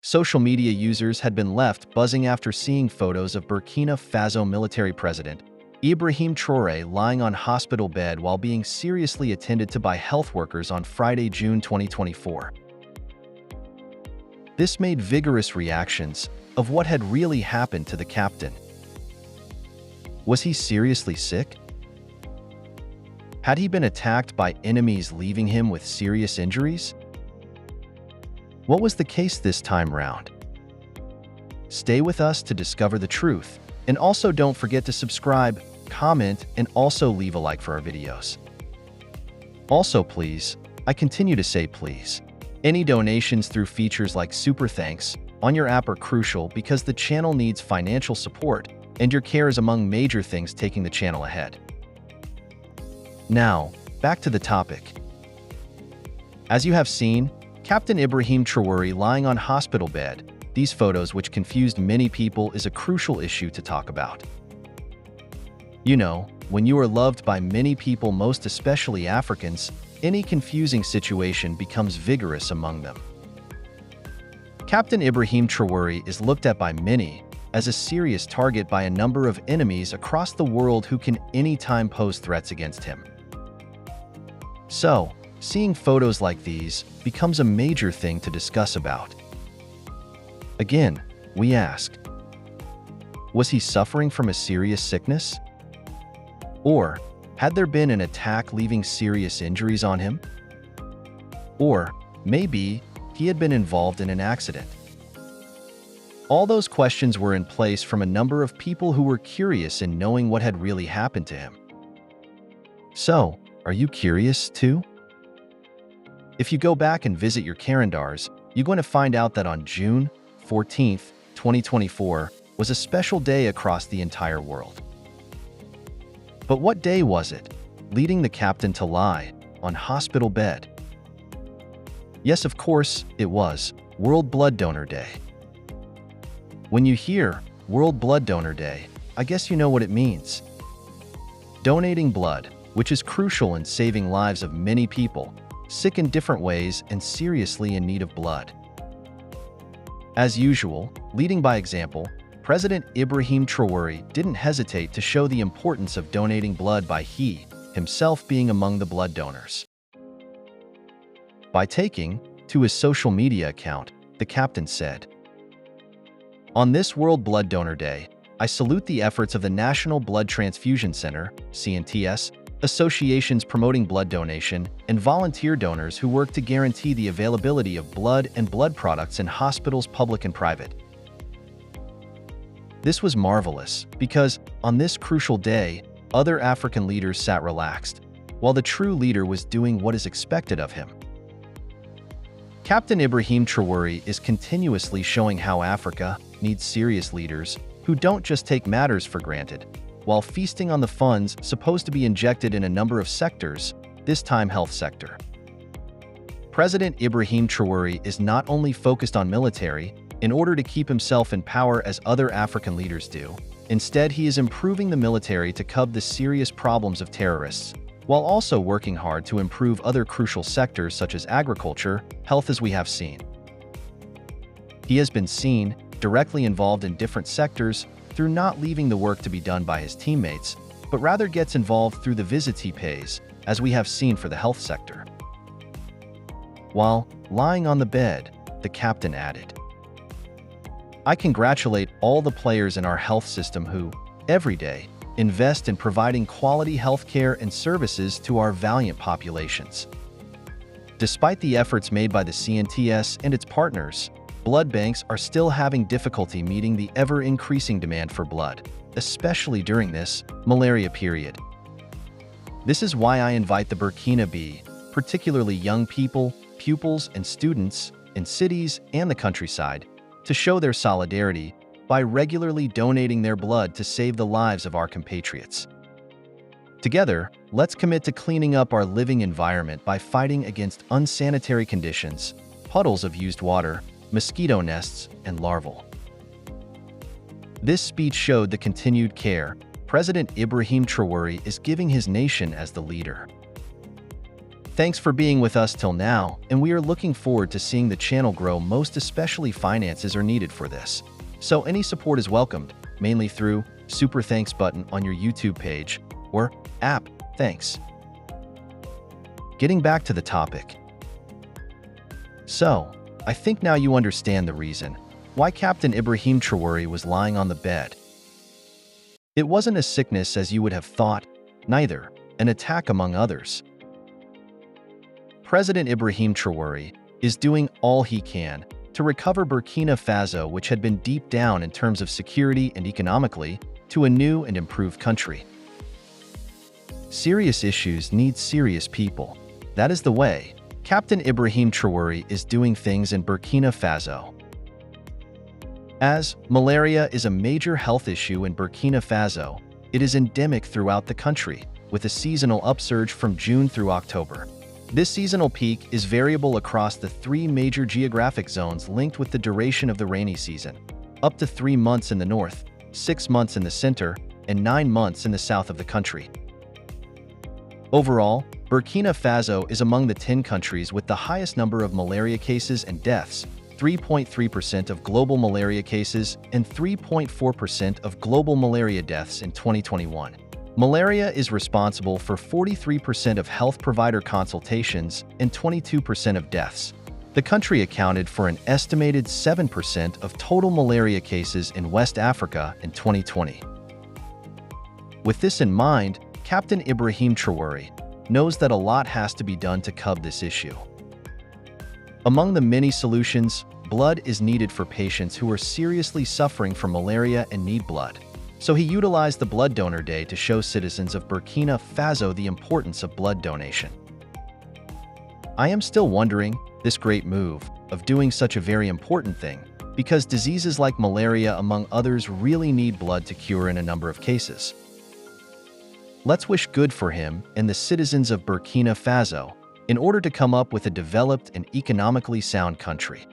Social media users had been left buzzing after seeing photos of Burkina Faso military president Ibrahim Troure lying on hospital bed while being seriously attended to by health workers on Friday, June 2024. This made vigorous reactions of what had really happened to the captain. Was he seriously sick? Had he been attacked by enemies leaving him with serious injuries? What was the case this time round? Stay with us to discover the truth, and also don't forget to subscribe, comment, and also leave a like for our videos. Also please, I continue to say please, any donations through features like Super Thanks on your app are crucial because the channel needs financial support, and your care is among major things taking the channel ahead. Now, back to the topic. As you have seen, Captain Ibrahim Troure lying on hospital bed, these photos which confused many people is a crucial issue to talk about. You know, when you are loved by many people, most especially Africans, any confusing situation becomes vigorous among them. Captain Ibrahim Troure is looked at by many as a serious target by a number of enemies across the world who can anytime pose threats against him. So, seeing photos like these becomes a major thing to discuss about. Again, we ask, was he suffering from a serious sickness? Or had there been an attack leaving serious injuries on him? Or maybe he had been involved in an accident. All those questions were in place from a number of people who were curious in knowing what had really happened to him. So, are you curious too? If you go back and visit your calendars, you're going to find out that on June 14th, 2024 was a special day across the entire world. But what day was it, leading the captain to lie on hospital bed? Yes, of course, it was World Blood Donor Day. When you hear World Blood Donor Day, I guess you know what it means. Donating blood, which is crucial in saving lives of many people, sick in different ways and seriously in need of blood. As usual, leading by example, President Ibrahim Troure didn't hesitate to show the importance of donating blood by himself being among the blood donors. By taking to his social media account, the captain said, "On this World Blood Donor Day, I salute the efforts of the National Blood Transfusion Center, CNTS, associations promoting blood donation, and volunteer donors who work to guarantee the availability of blood and blood products in hospitals, public and private." This was marvelous because, on this crucial day, other African leaders sat relaxed, while the true leader was doing what is expected of him. Captain Ibrahim Troure is continuously showing how Africa needs serious leaders who don't just take matters for granted, while feasting on the funds supposed to be injected in a number of sectors, this time health sector. President Ibrahim Troure is not only focused on military in order to keep himself in power as other African leaders do. Instead, he is improving the military to curb the serious problems of terrorists, while also working hard to improve other crucial sectors such as agriculture, health as we have seen. He has been seen directly involved in different sectors through not leaving the work to be done by his teammates, but rather gets involved through the visits he pays, as we have seen for the health sector. While lying on the bed, the captain added, "I congratulate all the players in our health system who, every day, invest in providing quality healthcare and services to our valiant populations. Despite the efforts made by the CNTS and its partners, blood banks are still having difficulty meeting the ever-increasing demand for blood, especially during this malaria period. This is why I invite the Burkinabe, particularly young people, pupils, and students in cities and the countryside, to show their solidarity by regularly donating their blood to save the lives of our compatriots. Together, let's commit to cleaning up our living environment by fighting against unsanitary conditions, puddles of used water, mosquito nests, and larvae." This speech showed the continued care President Ibrahim Troure is giving his nation as the leader. Thanks for being with us till now, and we are looking forward to seeing the channel grow. Most especially finances are needed for this. So any support is welcomed, mainly through Super Thanks button on your YouTube page or app. Thanks. Getting back to the topic. So, I think now you understand the reason why Captain Ibrahim Troure was lying on the bed. It wasn't a sickness as you would have thought, neither an attack among others. President Ibrahim Troure is doing all he can to recover Burkina Faso, which had been deep down in terms of security and economically, to a new and improved country. Serious issues need serious people. That is the way Captain Ibrahim Troure is doing things in Burkina Faso. As malaria is a major health issue in Burkina Faso, it is endemic throughout the country, with a seasonal upsurge from June through October. This seasonal peak is variable across the 3 major geographic zones linked with the duration of the rainy season, up to 3 months in the north, 6 months in the center, and 9 months in the south of the country. Overall, Burkina Faso is among the 10 countries with the highest number of malaria cases and deaths, 3.3% of global malaria cases and 3.4% of global malaria deaths in 2021. Malaria is responsible for 43% of health provider consultations and 22% of deaths. The country accounted for an estimated 7% of total malaria cases in West Africa in 2020. With this in mind, Captain Ibrahim Troure knows that a lot has to be done to curb this issue. Among the many solutions, blood is needed for patients who are seriously suffering from malaria and need blood. So he utilized the Blood Donor Day to show citizens of Burkina Faso the importance of blood donation. I am still wondering this great move of doing such a very important thing, because diseases like malaria, among others, really need blood to cure in a number of cases. Let's wish good for him and the citizens of Burkina Faso in order to come up with a developed and economically sound country.